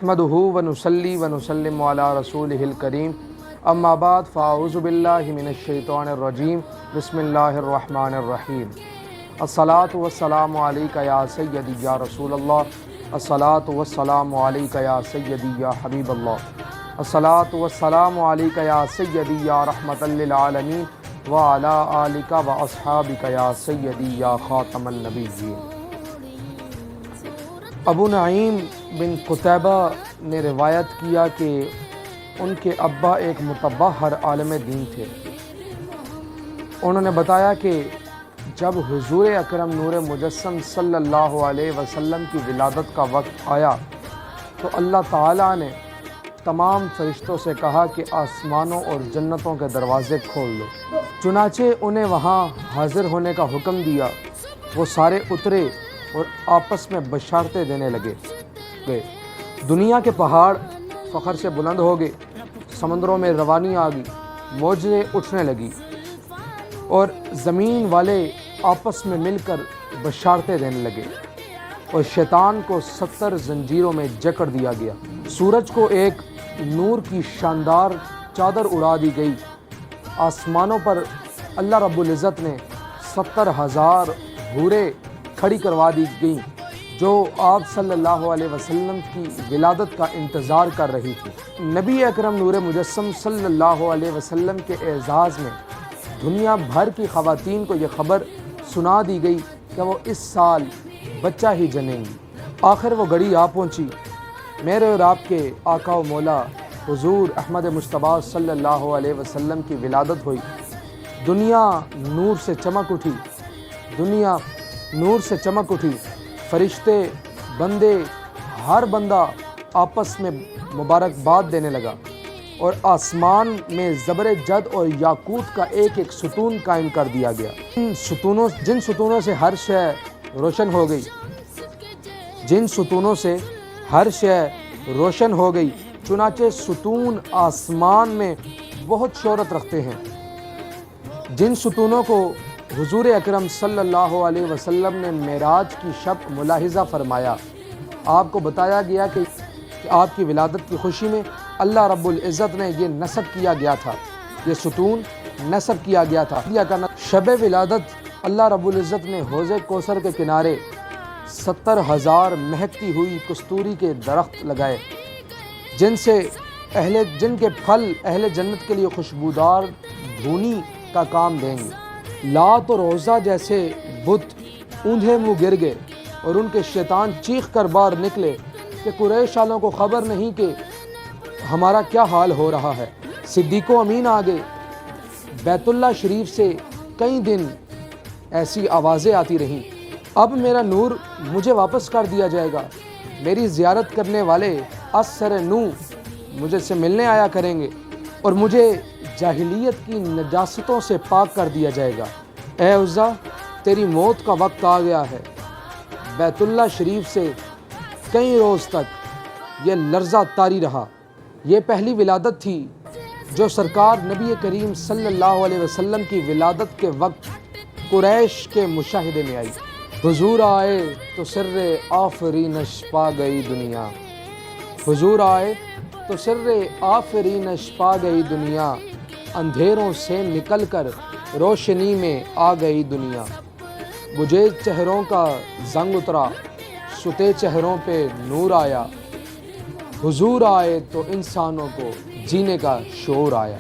نحمدہ ونصلی ونسلم علی رسولہ الکریم اما بعد فاعوذ باللہ من الشیطان الرجیم بسم اللہ الرحمن الرحیم الصلاۃ والسلام علیک یا سیدی یا رسول اللہ الصلاۃ والسلام علیک یا سیدی یا حبیب اللہ الصلاۃ والسلام علیک یا سیدی یا رحمۃ للعالمین وعلی آلک واصحابک یا سیدی یا خاتم النبیین۔ ابو نعیم بن قتیبہ نے روایت کیا کہ ان کے ابا ایک متبحر عالم دین تھے۔ انہوں نے بتایا کہ جب حضور اکرم نور مجسم صلی اللہ علیہ وسلم کی ولادت کا وقت آیا تو اللہ تعالیٰ نے تمام فرشتوں سے کہا کہ آسمانوں اور جنتوں کے دروازے کھول دو۔ چنانچہ انہیں وہاں حاضر ہونے کا حکم دیا۔ وہ سارے اترے اور آپس میں بشارتیں دینے لگے۔ دنیا کے پہاڑ فخر سے بلند ہو گئے، سمندروں میں روانی آ گئی، موجیں اٹھنے لگی اور زمین والے آپس میں مل کر بشارتیں دینے لگے، اور شیطان کو 70 زنجیروں میں جکڑ دیا گیا۔ سورج کو ایک نور کی شاندار چادر اڑا دی گئی۔ آسمانوں پر اللہ رب العزت نے 70,000 حوریں کھڑی کروا دی گئیں جو آپ صلی اللہ علیہ وسلم کی ولادت کا انتظار کر رہی تھی۔ نبی اکرم نور مجسم صلی اللہ علیہ وسلم کے اعزاز میں دنیا بھر کی خواتین کو یہ خبر سنا دی گئی کہ وہ اس سال بچہ ہی جنیں گی۔ آخر وہ گھڑی آ پہنچی۔ میرے اور آپ کے آقا و مولا حضور احمد مصطفیٰ صلی اللہ علیہ وسلم کی ولادت ہوئی۔ دنیا نور سے چمک اٹھی، دنیا نور سے چمک اٹھی۔ فرشتے، بندے، ہر بندہ آپس میں مبارکباد دینے لگا، اور آسمان میں زبر جد اور یاقوت کا ایک ایک ستون قائم کر دیا گیا۔ جن ستونوں سے ہر شے روشن ہو گئی، جن ستونوں سے ہر شے روشن ہو گئی، چنانچہ ستون آسمان میں بہت شہرت رکھتے ہیں۔ جن ستونوں کو حضور اکرم صلی اللہ علیہ وسلم نے معراج کی شب ملاحظہ فرمایا، آپ کو بتایا گیا کہ آپ کی ولادت کی خوشی میں اللہ رب العزت نے یہ نصب کیا گیا تھا، یہ ستون نصب کیا گیا تھا۔ شب ولادت اللہ رب العزت نے حوض کوثر کے کنارے 70,000 مہکتی ہوئی کستوری کے درخت لگائے، جن کے پھل اہل جنت کے لیے خوشبودار دھونی کا کام دیں گے۔ لات اور عزا جیسے بت اوندھے منہ گر گئے، اور ان کے شیطان چیخ کر باہر نکلے کہ قریش والوں کو خبر نہیں کہ ہمارا کیا حال ہو رہا ہے۔ صدیق و امین آ گئے۔ بیت اللہ شریف سے کئی دن ایسی آوازیں آتی رہیں، اب میرا نور مجھے واپس کر دیا جائے گا، میری زیارت کرنے والے اثر نو مجھے سے ملنے آیا کریں گے، اور مجھے جاہلیت کی نجاستوں سے پاک کر دیا جائے گا۔ اے عزا، تیری موت کا وقت آ گیا ہے۔ بیت اللہ شریف سے کئی روز تک یہ لرزہ طاری رہا۔ یہ پہلی ولادت تھی جو سرکار نبی کریم صلی اللہ علیہ وسلم کی ولادت کے وقت قریش کے مشاہدے میں آئی۔ حضور آئے تو سر آفرینش پا گئی دنیا، حضور آئے تو سر آفرینش پا گئی دنیا، اندھیروں سے نکل کر روشنی میں آ گئی دنیا۔ بجھے چہروں کا زنگ اترا، ستے چہروں پہ نور آیا، حضور آئے تو انسانوں کو جینے کا شعور آیا۔